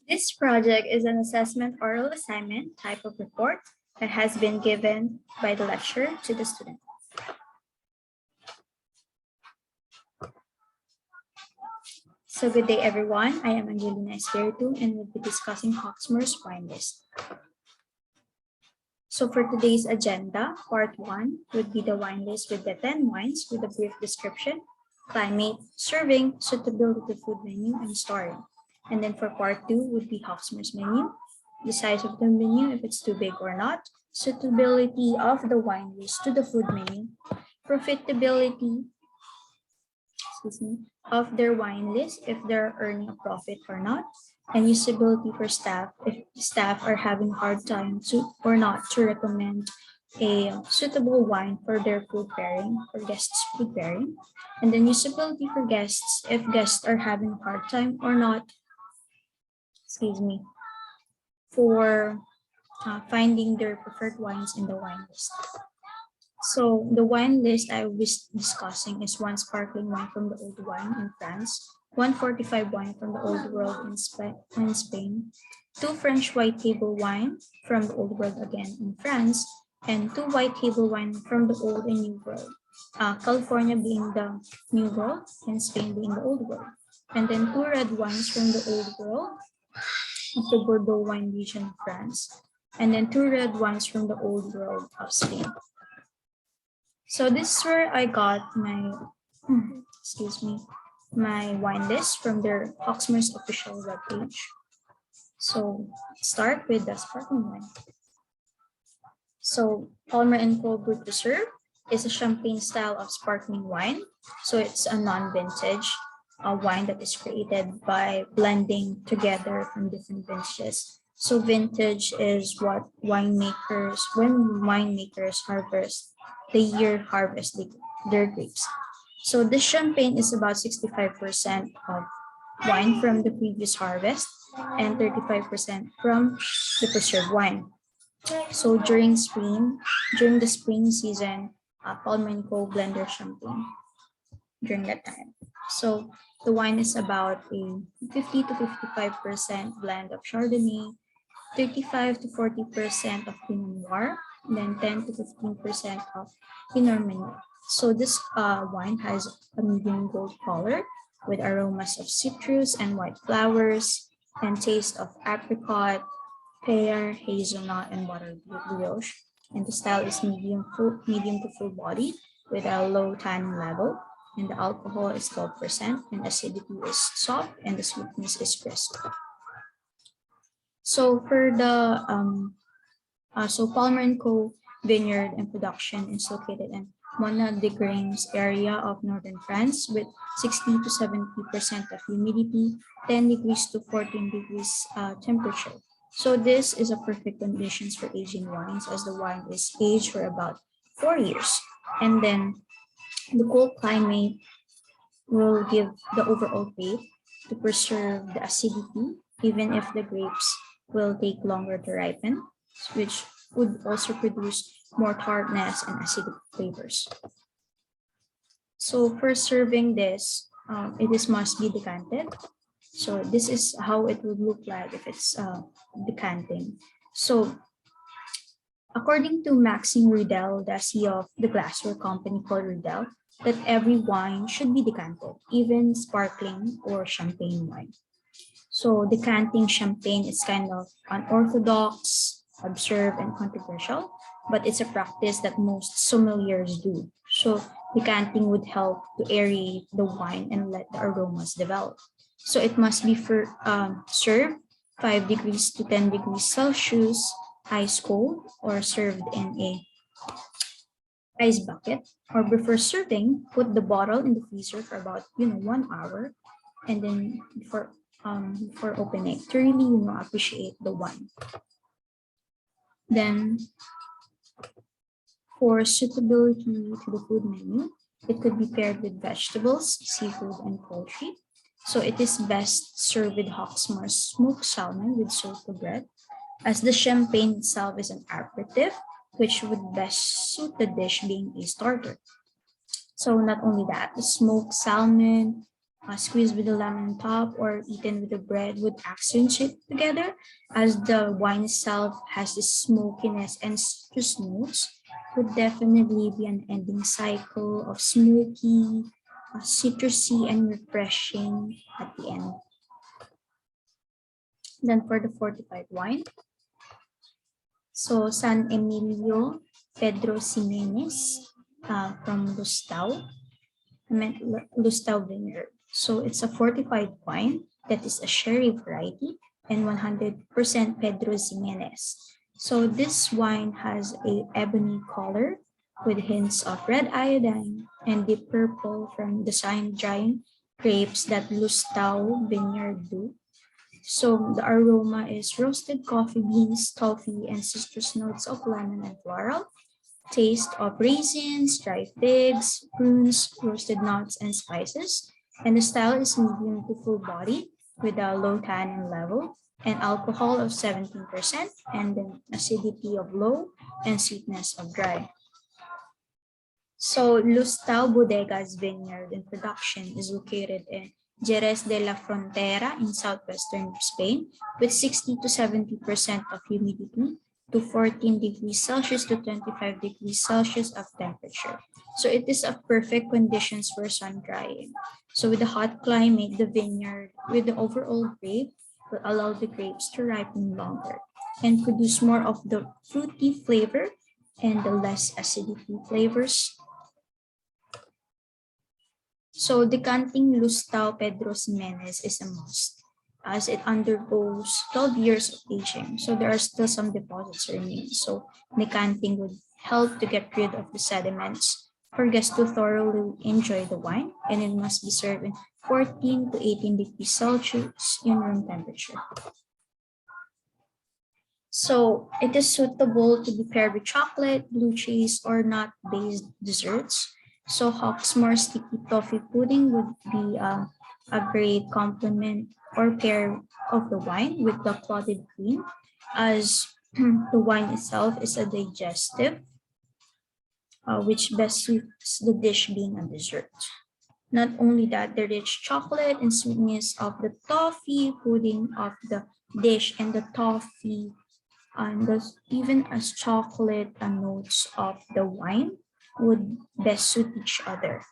This project is an assessment oral assignment type of report that has been given by the lecturer to the student. So good day, everyone. I am Angelina Espiritu and we'll be discussing Hawksmoor's wine list. So for today's agenda, part 1 would be the wine list with the 10 wines with a brief description, climate, serving, suitability to food menu, and storing. And then for part 2 would be Hawksmoor's menu, the size of the menu, if it's too big or not, suitability of the wine list to the food menu, profitability of their wine list, if they're earning a profit or not, and usability for staff, if staff are having a hard time to or not to recommend a suitable wine for their food pairing, for guests' food pairing, and then usability for guests, if guests are having a hard time or not, for finding their preferred wines in the wine list. So the wine list I will be discussing is one sparkling wine from the old wine in France, 145 wine from the old world in Spain, 2 French white table wine from the old world again in France, and 2 white table wine from the old and new world, California being the new world and Spain being the old world, and then 2 red wines from the old world of the Bordeaux wine region of France, and then 2 red wines from the old world of Spain. So this is where I got my, my wine list from their Hawksmoor's official webpage. So start with the sparkling wine. So Palmer & Co. Brut Reserve is a champagne style of sparkling wine. So it's a non-vintage wine that is created by blending together from different vintages. So vintage is what when winemakers harvest the year harvest their grapes. So this champagne is about 65% of wine from the previous harvest and 35% from the preserved wine. So during the spring season, Palmer & Co. blend their champagne during that time. So the wine is about a 50 to 55% blend of Chardonnay, 35 to 40% of Pinot Noir, and then 10 to 15% of Pinot Meunier. So this wine has a medium gold color with aromas of citrus and white flowers and taste of apricot, pear, hazelnut, and butter brioche. And the style is medium to full body with a low tannin level. And the alcohol is 12% and acidity is soft and the sweetness is crisp. So for the Palmer & Co. vineyard and production is located in Mona de Granges area of northern France with 60 to 70% of humidity, 10 degrees to 14 degrees temperature. So this is a perfect conditions for aging wines as the wine is aged for about 4 years. And then the cold climate will give the overall weight to preserve the acidity, even if the grapes will take longer to ripen, which would also produce more tartness and acidic flavors. So for serving this, it must be decanted. So this is how it would look like if it's decanting. So according to Maxime Riedel, the CEO of the glassware company called Riedel, that every wine should be decanted, even sparkling or champagne wine. So decanting champagne is kind of unorthodox, observed, and controversial, but it's a practice that most sommeliers do. So decanting would help to aerate the wine and let the aromas develop. So it must be served 5 degrees to 10 degrees Celsius, ice cold, or served in a ice bucket. Or before serving, put the bottle in the freezer for about 1 hour, and then before opening to really appreciate the wine. Then for suitability to the food menu, it could be paired with vegetables, seafood, and poultry. So it is best served with Hawksmoor's smoked salmon with sofa bread, as the champagne itself is an aperitif, which would best suit the dish being a starter. So not only that, the smoked salmon squeezed with the lemon top or eaten with the bread would accentuate together, as the wine itself has this smokiness and citrus notes. Would definitely be an ending cycle of smoky, citrusy, and refreshing at the end. Then for the fortified wine, so San Emilio Pedro Ximenez from Lustau. I meant Lustau Vineyard. So it's a fortified wine that is a sherry variety and 100% Pedro Ximenez. So this wine has a ebony color with hints of red iodine and deep purple from the sun-drying grapes that Lustau Vineyard do. So the aroma is roasted coffee beans, toffee, and citrus notes of lemon and floral, taste of raisins, dried figs, prunes, roasted nuts, and spices. And the style is medium to full body with a low tannin level and alcohol of 17%, and then acidity of low and sweetness of dry. So Lustau Bodega's vineyard and production is located in Jerez de la Frontera in southwestern Spain with 60 to 70% of humidity to 14 degrees Celsius to 25 degrees Celsius of temperature. So it is a perfect conditions for sun drying. So with the hot climate, the vineyard with the overall grape will allow the grapes to ripen longer and produce more of the fruity flavor and the less acidity flavors. So decanting Lustau Pedro Ximenez is a must as it undergoes 12 years of aging. So there are still some deposits remaining. So decanting would help to get rid of the sediments for guests to thoroughly enjoy the wine, and it must be served in 14 to 18 degrees Celsius in room temperature. So it is suitable to be paired with chocolate, blue cheese, or nut-based desserts. So Hawksmoor sticky toffee pudding would be a great complement or pair of the wine with the clotted cream, as the wine itself is a digestive, which best suits the dish being a dessert. Not only that, the rich chocolate and sweetness of the toffee pudding of the dish and the toffee and even as chocolate notes of the wine would best suit each other.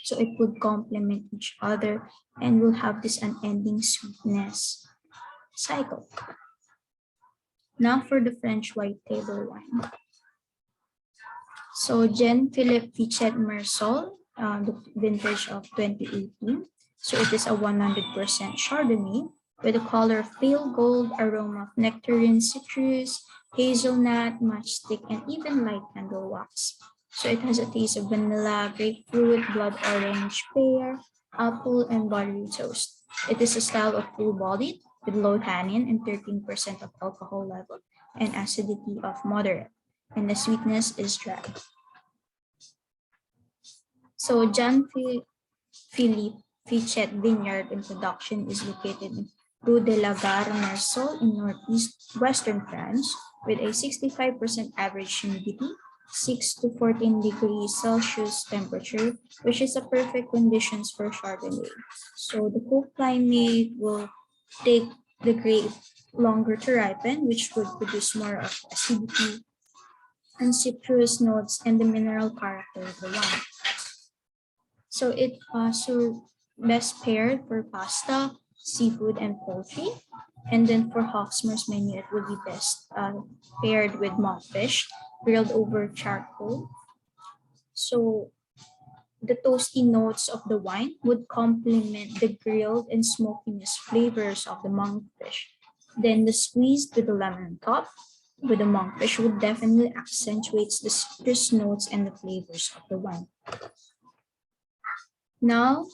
So it would complement each other and will have this unending sweetness cycle. Now for the French white table wine. So Jean-Philippe Fichet Mersol, the vintage of 2018. So it is a 100% Chardonnay with a color of pale gold, aroma of nectarine, citrus, hazelnut, matchstick, and even light candle wax. So it has a taste of vanilla, grapefruit, blood orange, pear, apple, and buttery toast. It is a style of full-bodied with low tannin and 13% of alcohol level and acidity of moderate, and the sweetness is dry. So Jean-Philippe Fichet Vineyard in production is located in Rue de la Gare Mersol in northeast western France with a 65% average humidity, 6 to 14 degrees Celsius temperature, which is a perfect conditions for Chardonnay. So the cold climate will take the grape longer to ripen, which would produce more of acidity and citrus notes and the mineral character of the wine. So it also best paired for pasta, seafood, and poultry. And then for Hawksmoor's menu, it would be best paired with monkfish, grilled over charcoal. So the toasty notes of the wine would complement the grilled and smokiness flavors of the monkfish. Then the squeezed with the lemon top with the monkfish would definitely accentuate the citrus notes and the flavors of the wine. Now,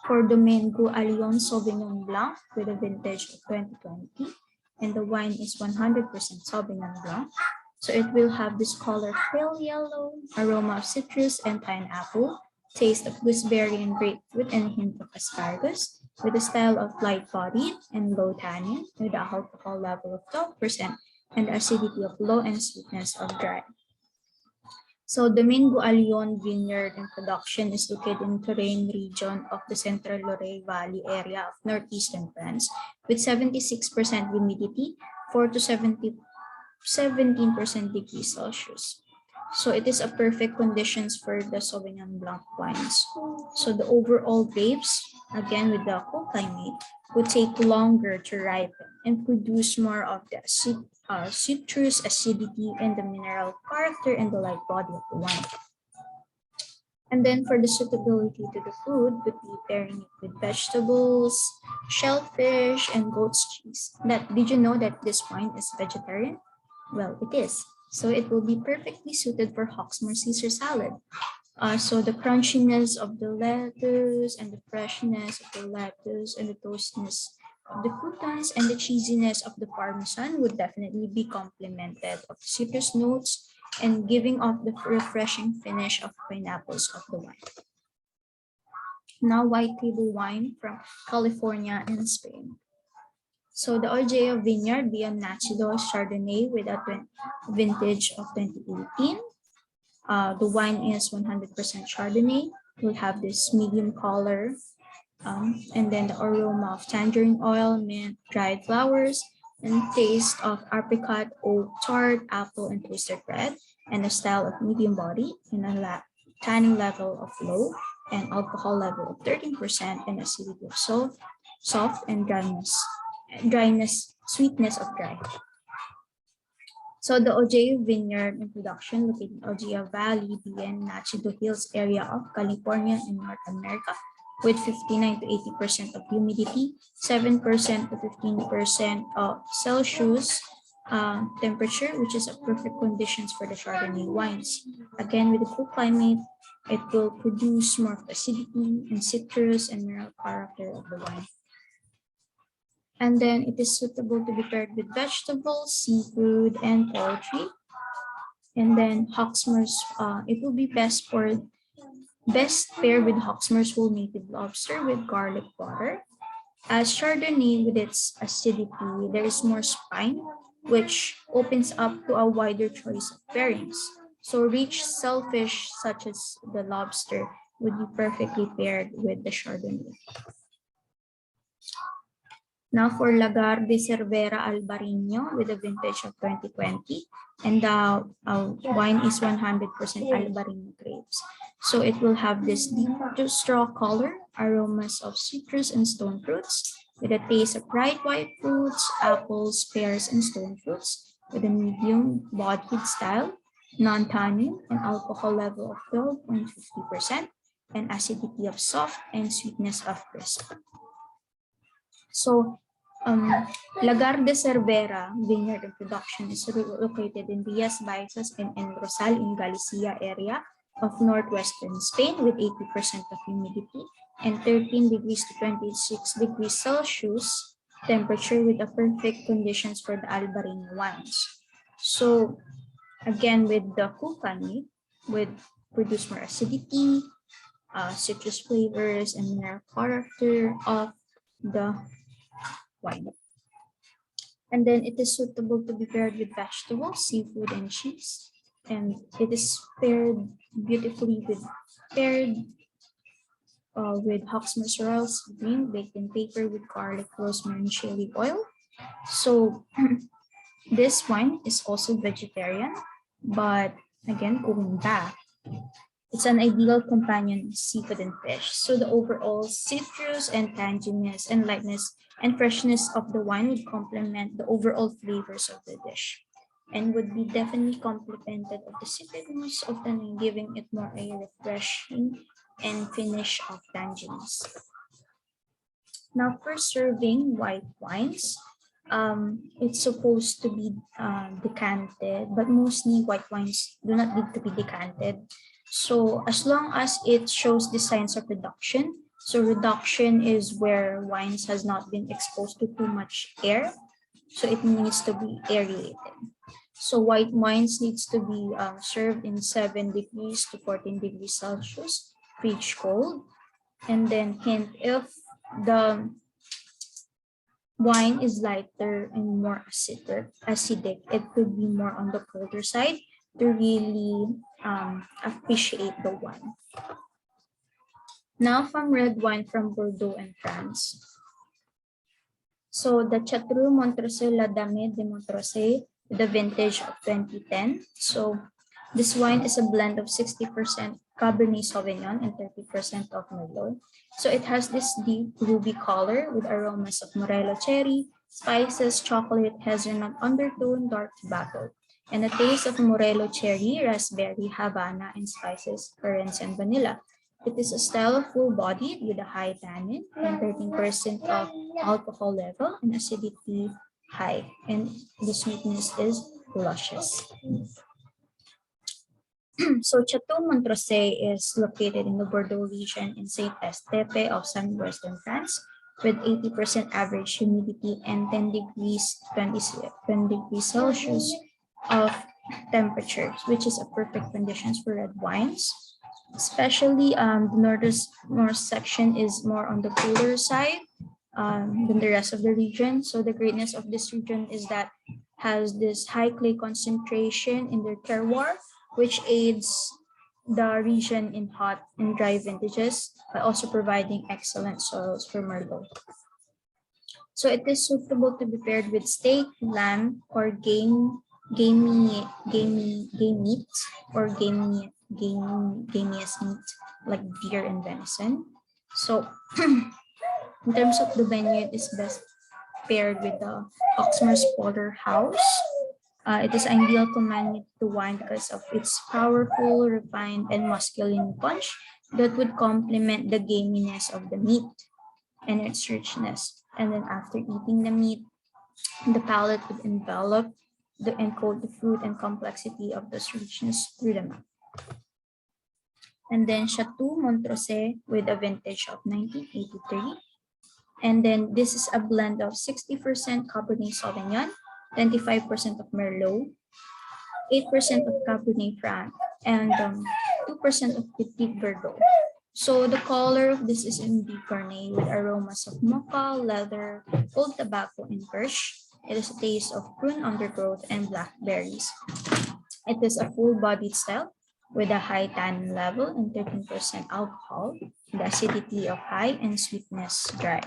for Domingo Allion Sauvignon Blanc with a vintage of 2020, and the wine is 100% Sauvignon Blanc. So it will have this color pale yellow, aroma of citrus and pineapple, taste of gooseberry and grapefruit, and a hint of asparagus, with a style of light-bodied and low tannin, with a alcohol level of 12% and acidity of low and sweetness of dry. So Domingo Alion Vineyard and Production is located in terrain region of the Central Loire Valley area of northeastern France with 76% humidity, 4 to 17% degrees Celsius. So it is a perfect conditions for the Sauvignon Blanc wines. So the overall grapes, again with the cold climate, would take longer to ripen and produce more of the citrus acidity and the mineral character and the light body of the wine. And then for the suitability to the food, would be pairing it with vegetables, shellfish, and goat's cheese. Did you know that this wine is vegetarian? Well, it is. So it will be perfectly suited for Hawksmoor Caesar salad. So the crunchiness of the lettuce and the freshness of the lettuce and the toastiness of the croutons and the cheesiness of the parmesan would definitely be complemented of the citrus notes and giving off the refreshing finish of pineapples of the wine. Now white table wine from California and Spain. So the Ojea Vineyard Beyond Nacido Chardonnay with a vintage of 2018. The wine is 100% Chardonnay. Will have this medium color, and then the aroma of tangerine oil, mint, dried flowers, and taste of apricot, oak, tart, apple, and toasted bread, and a style of medium body, and a tannin level of low, and alcohol level of 13%, and acidity of soft, and sweetness of dry. So the Ojea Vineyard in production located in Ojea Valley, Bien, Nacido Hills area of California in North America with 59 to 80% of humidity, 7% to 15% of Celsius temperature, which is a perfect conditions for the Chardonnay wines. Again, with the cool climate, it will produce more acidity and citrus and mineral character of the wine. And then it is suitable to be paired with vegetables, seafood, and poultry. And then Hawksmoor's, it will be best paired with Hawksmoor's whole native lobster with garlic butter. As Chardonnay with its acidity, there is more spine, which opens up to a wider choice of pairings. So rich shellfish such as the lobster would be perfectly paired with the Chardonnay. Now for Lagar de Cervera Albarino with a vintage of 2020, and the wine is 100% Albarino grapes. So it will have this deep straw color, aromas of citrus and stone fruits, with a taste of bright white fruits, apples, pears, and stone fruits, with a medium bodied style, non-tannin, and alcohol level of 12.50%, and acidity of soft and sweetness of crisp. So Lagar de Cervera Vineyard and Production is located in Villas Baixas and El Rosal in Galicia area of northwestern Spain with 80% of humidity and 13 degrees to 26 degrees Celsius temperature with a perfect conditions for the Albarino wines. So again, with the cool climate, would produce more acidity, citrus flavors, and mineral character of the wine. And then it is suitable to be paired with vegetables, seafood, and cheese. And it is paired beautifully with Hawksmoor sorrels, green, baked in paper with garlic, rosemary, and chili oil. So this wine is also vegetarian, but again, going back, it's an ideal companion of seafood and fish. So the overall citrus and tanginess and lightness and freshness of the wine would complement the overall flavors of the dish and would be definitely complemented of the citrus of the wine, giving it more a refreshing and finish of tanginess. Now for serving white wines, it's supposed to be decanted, but mostly white wines do not need to be decanted. So as long as it shows the signs of reduction, so reduction is where wines has not been exposed to too much air, so it needs to be aerated. So white wines needs to be served in 7 degrees to 14 degrees Celsius, fridge cold. And then hint, if the wine is lighter and more acidic, it could be more on the colder side to really appreciate the wine. Now from red wine from Bordeaux and France. So the Chateau Montreuil La Dame de Montreuil, the vintage of 2010. So this wine is a blend of 60% Cabernet Sauvignon and 30% of Merlot. So it has this deep ruby color with aromas of morello cherry, spices, chocolate, hazelnut undertone, dark tobacco, and a taste of morello cherry, raspberry, Havana, and spices, currants, and vanilla. It is a style of full-bodied with a high tannin and 13% of alcohol level and acidity high, and the sweetness is luscious. So Chateau Montreuil is located in the Bordeaux region in Saint-Estepe of southwestern France with 80% average humidity and 10 degrees 20 degrees Celsius of temperature, which is a perfect conditions for red wines. Especially the north section is more on the cooler side than the rest of the region. So the greatness of this region is that has this high clay concentration in their terroir, which aids the region in hot and dry vintages, but also providing excellent soils for Merlot. So it is suitable to be paired with steak, lamb, or game meat or gamiest meat like deer and venison. So in terms of the venue, it is best paired with the Hawksmoor porterhouse. It is ideal to manage the wine because of its powerful, refined, and masculine punch that would complement the gaminess of the meat and its richness. And then after eating the meat, the palate would envelop the encode the fruit and complexity of this richness through the mouth. And then Chateau Montreuil with a vintage of 1983. And then this is a blend of 60% Cabernet Sauvignon, 25% of Merlot, 8% of Cabernet Franc, and 2% of Petit Verdot. So the color of this is deep Cabernet with aromas of mocha, leather, old tobacco, and kirsch. It is a taste of prune undergrowth and blackberries. It is a full-bodied style with a high tannin level and 13% alcohol, the acidity of high and sweetness dry.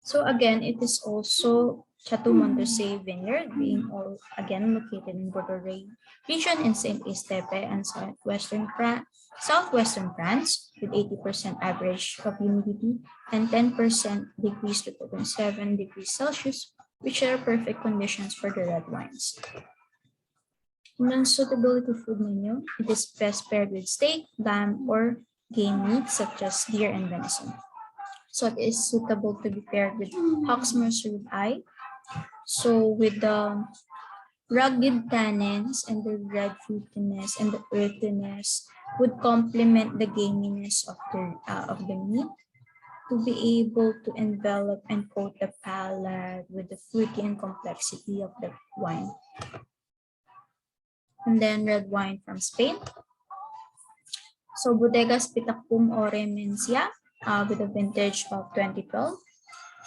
So again, it is also Chateau Montreuil Vineyard, being all again located in Bordeaux region in Saint-Estepe and southwestern France, with 80% average of humidity and 10% degrees to 2.7 degrees Celsius, which are perfect conditions for the red wines. Non-suitability food menu, it is best paired with steak, lamb, or game meat such as deer and venison. So it is suitable to be paired with Hawksmoor ribeye. So with the rugged tannins and the red fruitiness and the earthiness would complement the gaminess of the meat to be able to envelop and coat the palate with the fruity and complexity of the wine. And then red wine from Spain. So Bodegas Pitacum Ore Mencia with a vintage of 2012.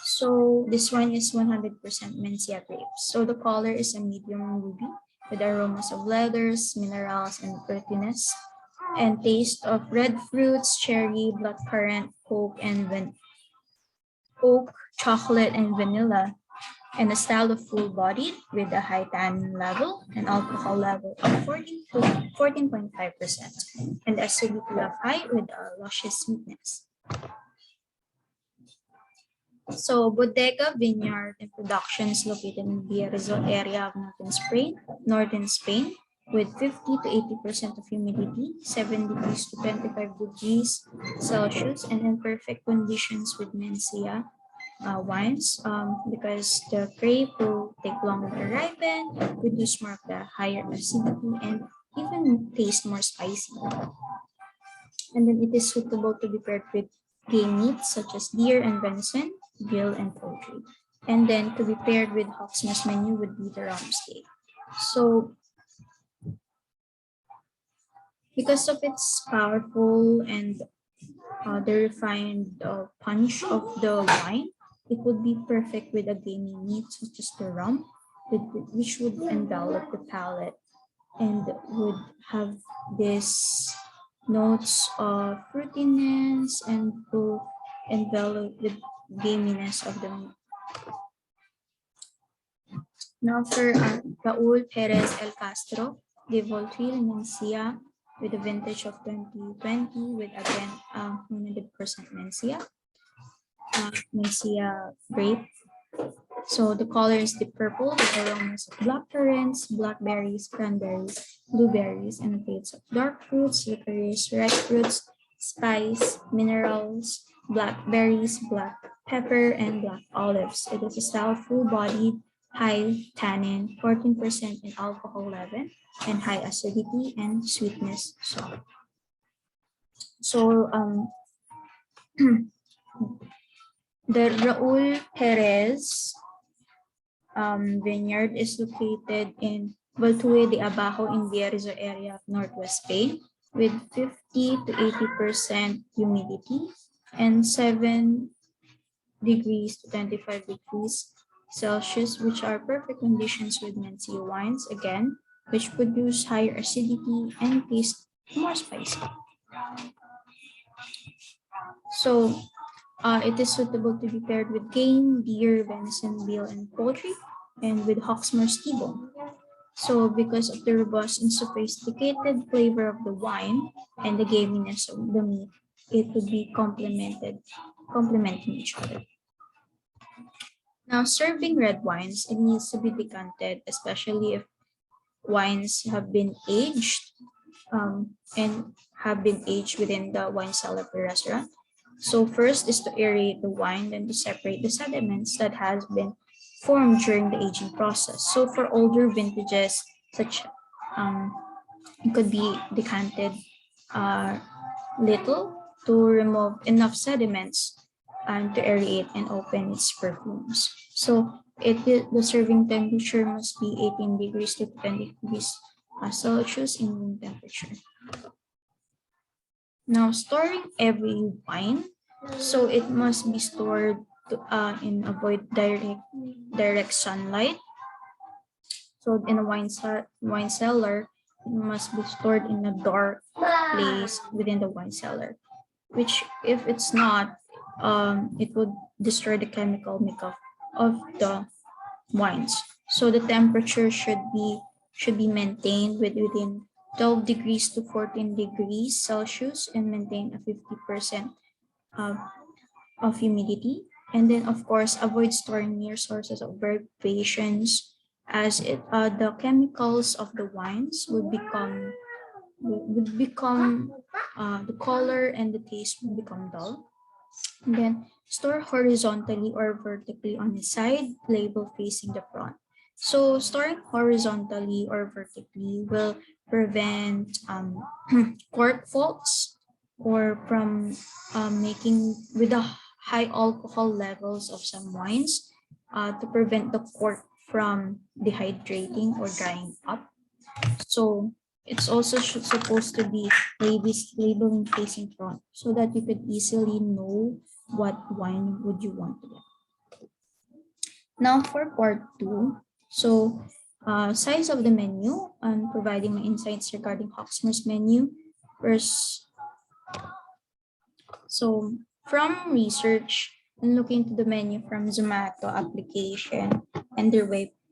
So this one is 100% Mencia grapes. So the color is a medium ruby with aromas of leathers, minerals, and earthiness, and taste of red fruits, cherry, blackcurrant, oak, chocolate, and vanilla, and a style of full-bodied with a high tannin level and alcohol level of 14.5%, and acidity of high with a luscious sweetness. So Bodega Vineyard and Production is located in the Rizal area of northern Spain, with 50 to 80% of humidity, 7 degrees to 25 degrees Celsius, and in perfect conditions with Mencia wines because the grape will take longer to ripen, produce more of the higher acidity, and even taste more spicy. And then it is suitable to be paired with game meats such as deer and venison, veal and poultry. And then to be paired with Hawksmoor's menu would be the rump steak. So because of its powerful and the refined punch of the wine, it would be perfect with a gamey meat such as the rump, which would envelop the palate and would have this notes of fruitiness and to envelop with gaminess of the meat. Now for Raul Perez El Castro, de Voltril Mencia with a vintage of 2020 with again 100% Mencia grape. So the color is deep purple with aromas of black currants, blackberries, cranberries, blueberries, and shades of dark fruits, licorice, red fruits, spice, minerals, blackberries, black pepper, and black olives. It is a style full-bodied, high tannin, 14% in alcohol level, and high acidity and sweetness. So the Raul Perez vineyard is located in Valtue de Abajo in Bierzo area of Northwest Spain with 50 to 80% humidity and 7 degrees to 25 degrees Celsius, which are perfect conditions with Mencia wines, again, which produce higher acidity and taste more spicy. So it is suitable to be paired with game, deer, venison, veal, and poultry, and with Hawksmoor T-bone. So because of the robust and sophisticated flavor of the wine and the gaminess of the meat, it would be complementing each other. Now, serving red wines, it needs to be decanted, especially if wines have been aged and have been aged within the wine cellar of the restaurant. So first is to aerate the wine, then to separate the sediments that has been formed during the aging process. So for older vintages, such it could be decanted little to remove enough sediments and to aerate and open its perfumes. So the serving temperature must be 18 degrees to 20 degrees Celsius in room temperature. Now, storing every wine, so it must be stored in avoid direct sunlight. So in a wine cellar, it must be stored in a dark place within the wine cellar, which if it's not, it would destroy the chemical makeup of the wines. So the temperature should be maintained within 12 degrees to 14 degrees Celsius and maintain a 50% of humidity. And then of course, avoid storing near sources of variations as the chemicals of the wines would become the color and the taste would become dull. And then store horizontally or vertically on the side, label facing the front. So storing horizontally or vertically will prevent cork faults or from making with the high alcohol levels of some wines to prevent the cork from dehydrating or drying up. So it's also supposed to be labeling facing front so that you could easily know what wine would you want to get. Now for part 2, so size of the menu and providing my insights regarding Hawksmoor's menu. First, so from research and looking to the menu from Zomato application and their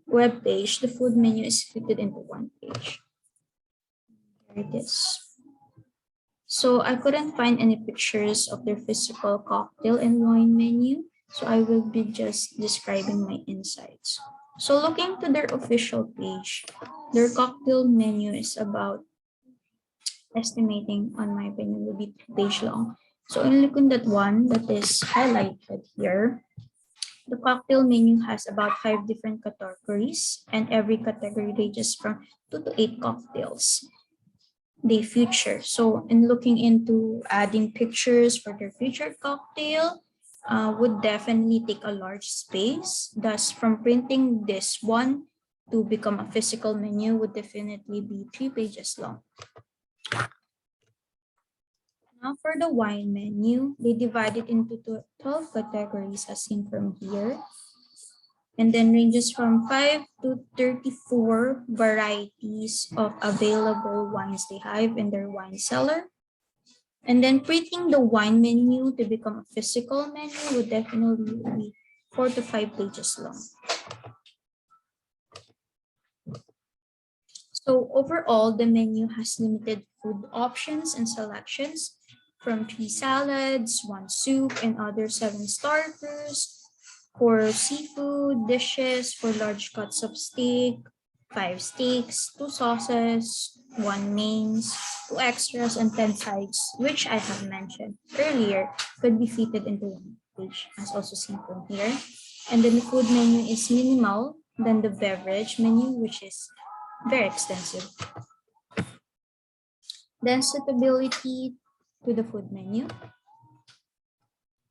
web page, the food menu is fitted into one page. There it is. So I couldn't find any pictures of their physical cocktail and wine menu, so I will be just describing my insights. So looking to their official page, their cocktail menu is about estimating, on my opinion, will be 2 page long. So in looking at one that is highlighted here, the cocktail menu has about 5 different categories, and every category ranges from 2 to 8 cocktails they feature. So in looking into adding pictures for their featured cocktail would definitely take a large space. Thus, from printing this one to become a physical menu would definitely be 3 pages long. Now for the wine menu, they divide it into 12 categories as seen from here. and then ranges from 5 to 34 varieties of available wines they have in their wine cellar. And then printing the wine menu to become a physical menu would definitely be 4 to 5 pages long. So overall, the menu has limited food options and selections, from 3 salads, 1 soup, and other 7 starters, for seafood dishes, for large cuts of steak, 5 steaks, 2 sauces, 1 mains, 2 extras, and 10 sides, which I have mentioned earlier, could be fitted into one page, as also seen from here. And then the food menu is minimal than the beverage menu, which is very extensive. Then suitability to the food menu.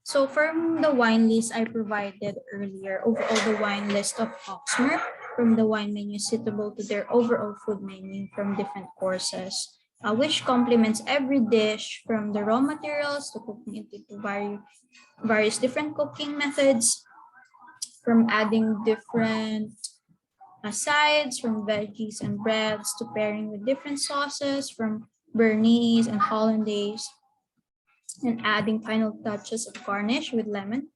So from the wine list I provided earlier, overall the wine list of Hawksmoor from the wine menu is suitable to their overall food menu from different courses, which complements every dish from the raw materials to cooking it into various different cooking methods, from adding different sides, from veggies and breads to pairing with different sauces, from béarnaise and hollandaise, and adding final touches of garnish with lemon,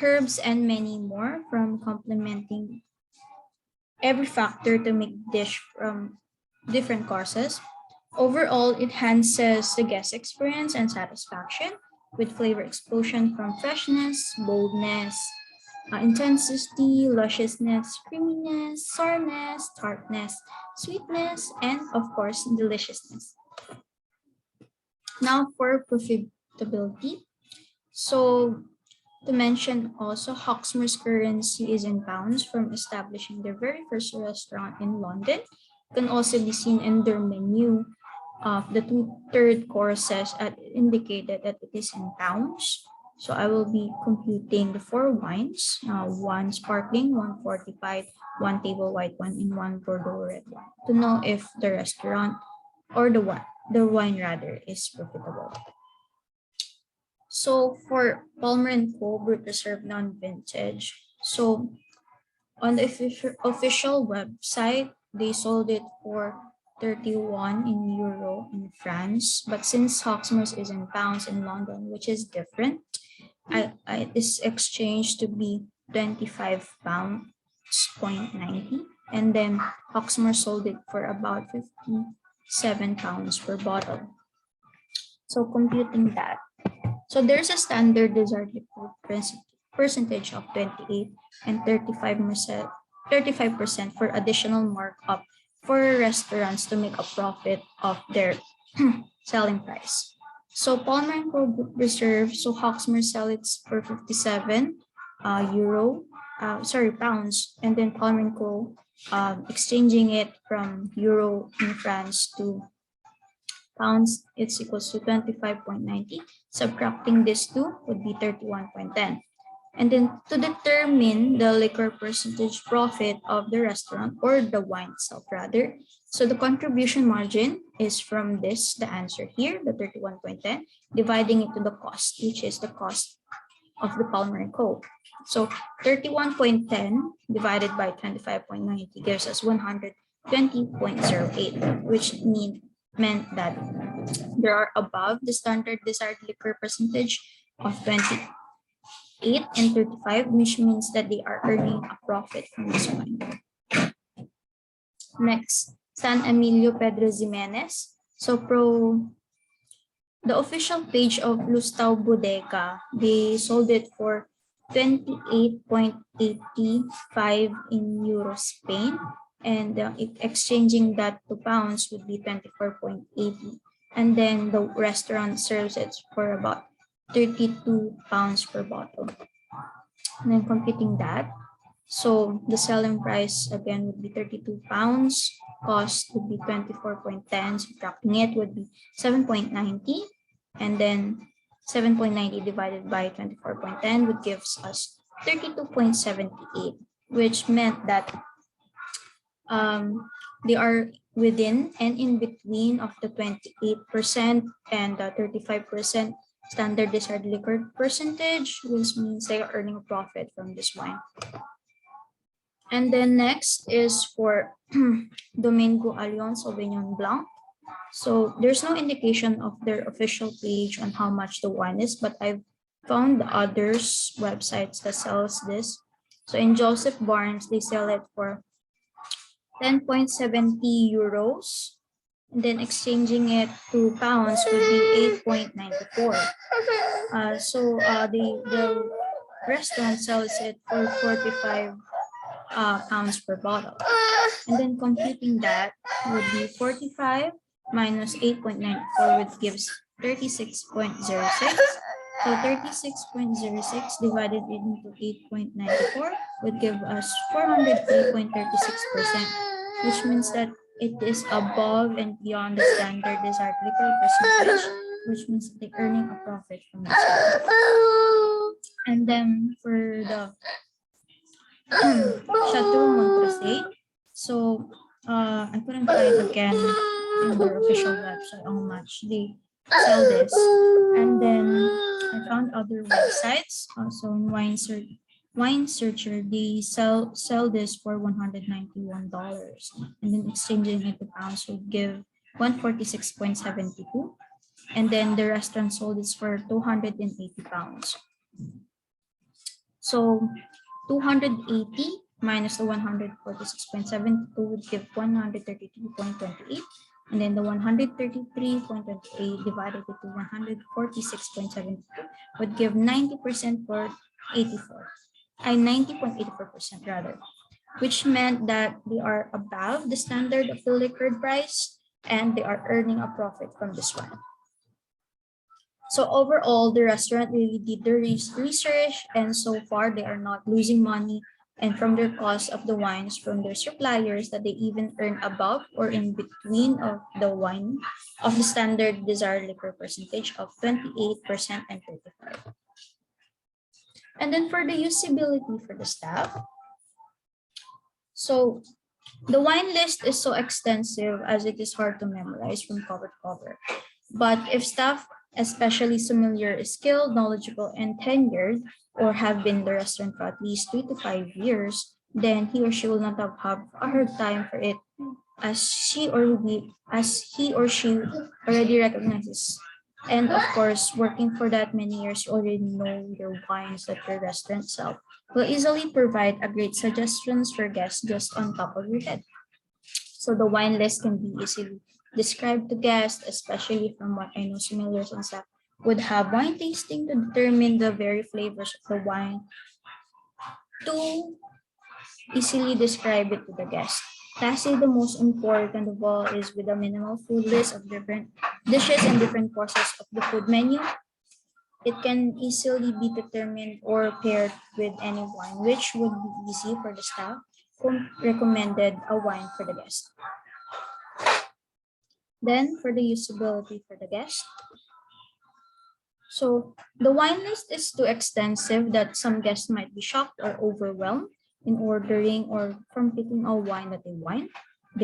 herbs, and many more, from complementing every factor to make dish from different courses. Overall, it enhances the guest experience and satisfaction with flavor explosion from freshness, boldness, intensity, lusciousness, creaminess, sourness, tartness, sweetness, and of course, deliciousness. Now for profitability. So to mention also, Hawksmoor's currency is in pounds from establishing their very first restaurant in London. It can also be seen in their menu of the 2/3 courses indicated that it is in pounds. So I will be computing the 4 wines, 1 sparkling, 1 fortified, 1 table white wine, and 1 Bordeaux red wine, to know if the restaurant or the wine rather is profitable. So for Palmer & Co. Brut Reserve Non-Vintage, so on the official website, they sold it for 31 in euro in France, but since Hawksmoor's is in pounds in London, which is different, it is exchanged to be 25 pounds, 0.90, and then Hawksmoor sold it for about 57 pounds per bottle. So computing that, so there's a standard desired liquor percentage of 28 and 35% for additional markup for restaurants to make a profit of their selling price. So Palmer & Co. Reserve, so Hawksmoor sell it for 57 pounds, and then Palmer & Co. Exchanging it from euro in France to pounds, it's equals to 25.90. Subtracting this two would be 31.10. And then to determine the liquor percentage profit of the restaurant, or the wine itself rather, so the contribution margin is from this, the answer here, the 31.10, dividing it to the cost, which is the cost of the Palmer & Co. So 31.10 divided by 25.90 gives us 120.08, which meant that they are above the standard desired liquor percentage of 28 and 35, which means that they are earning a profit from this wine. Next, San Emilio Pedro Ximenez. So the official page of Lustau Bodega, they sold it for 28.85 in euro Spain, and exchanging that to pounds would be 24.80. And then the restaurant serves it for about 32 pounds per bottle. And then computing that, so the selling price again would be 32 pounds, cost would be 24.10, subtracting it would be 7.90, and then 7.90 divided by 24.10 would give us 32.78, which meant that they are within and in between of the 28% and the 35% standard desired liquor percentage, which means they are earning a profit from this wine. And then next is for Domingo Allion Sauvignon Blanc. So there's no indication of their official page on how much the wine is, but I've found others websites that sells this. So in Joseph Barnes, they sell it for 10.70 euros. And then exchanging it to pounds would be 8.94. The restaurant sells it for 45 pounds per bottle. And then computing that would be 45 minus 8.94, which gives 36.06. So 36.06 divided into 8.94 would give us 403.36%, which means that it is above and beyond the standard desired liquor percentage, which means they're earning a profit from this. And then for the Chateau Montrachet, so I couldn't find again in their official website how much they sell this. And then I found other websites. So in Wine Searcher, they sell this for $191, and then exchanging it to pounds would give 146.72. And then the restaurant sold this for 280 pounds. So 280 minus the 146.72 would give 132.28. And then the 133.28 divided into 146.72 would give 90% for 90.84% rather, which meant that they are above the standard of the liquor price and they are earning a profit from this one. So overall, the restaurant really did the research, and so far they are not losing money, and from their cost of the wines from their suppliers that they even earn above or in between of the wine of the standard desired liquor percentage of 28% and 35%. And then for the usability for the staff, so the wine list is so extensive as it is hard to memorize from cover to cover. But if staff, especially sommelier, is skilled, knowledgeable, and tenured, or have been in the restaurant for at least 3 to 5 years, then he or she will not have a hard time for it, as he or she already recognizes. And of course, working for that many years, you already know your wines that your restaurant sells will easily provide a great suggestions for guests just on top of your head. So the wine list can be easily described to guests, especially from what I know, sommeliers and staff would have wine tasting to determine the very flavors of the wine to easily describe it to the guest. Lastly, the most important of all is with a minimal food list of different dishes and different courses of the food menu. It can easily be determined or paired with any wine, which would be easy for the staff who recommended a wine for the guest. Then for the usability for the guest. So the wine list is too extensive that some guests might be shocked or overwhelmed in ordering or from picking a wine that they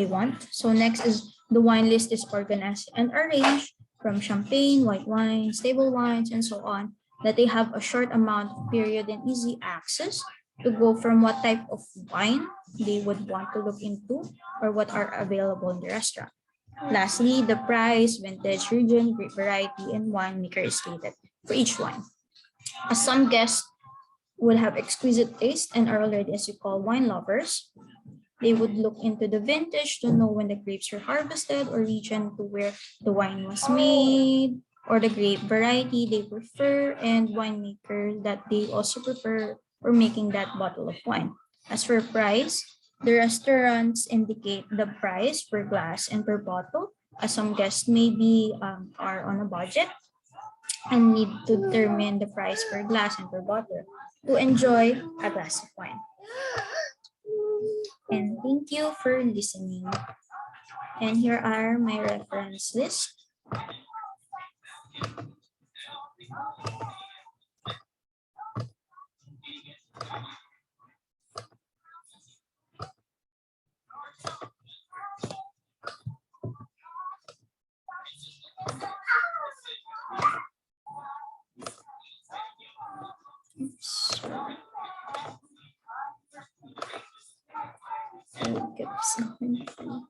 want. So next is the wine list is organized and arranged from champagne, white wines, table wines, and so on, that they have a short amount of period and easy access to go from what type of wine they would want to look into or what are available in the restaurant. Lastly, the price, vintage, region, grape variety, and winemaker is stated for each wine. As some guests would have exquisite taste and are already, as you call, wine lovers, they would look into the vintage to know when the grapes were harvested or region to where the wine was made, or the grape variety they prefer, and winemaker that they also prefer for making that bottle of wine. As for price, the restaurants indicate the price per glass and per bottle, as some guests maybe are on a budget and need to determine the price per glass and per bottle to enjoy a glass of wine. And thank you for listening. And here are my reference list. Oops. keeps going through.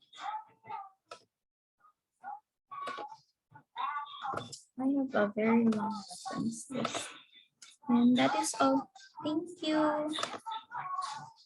I have a very long reference list. And that is all. Thank you.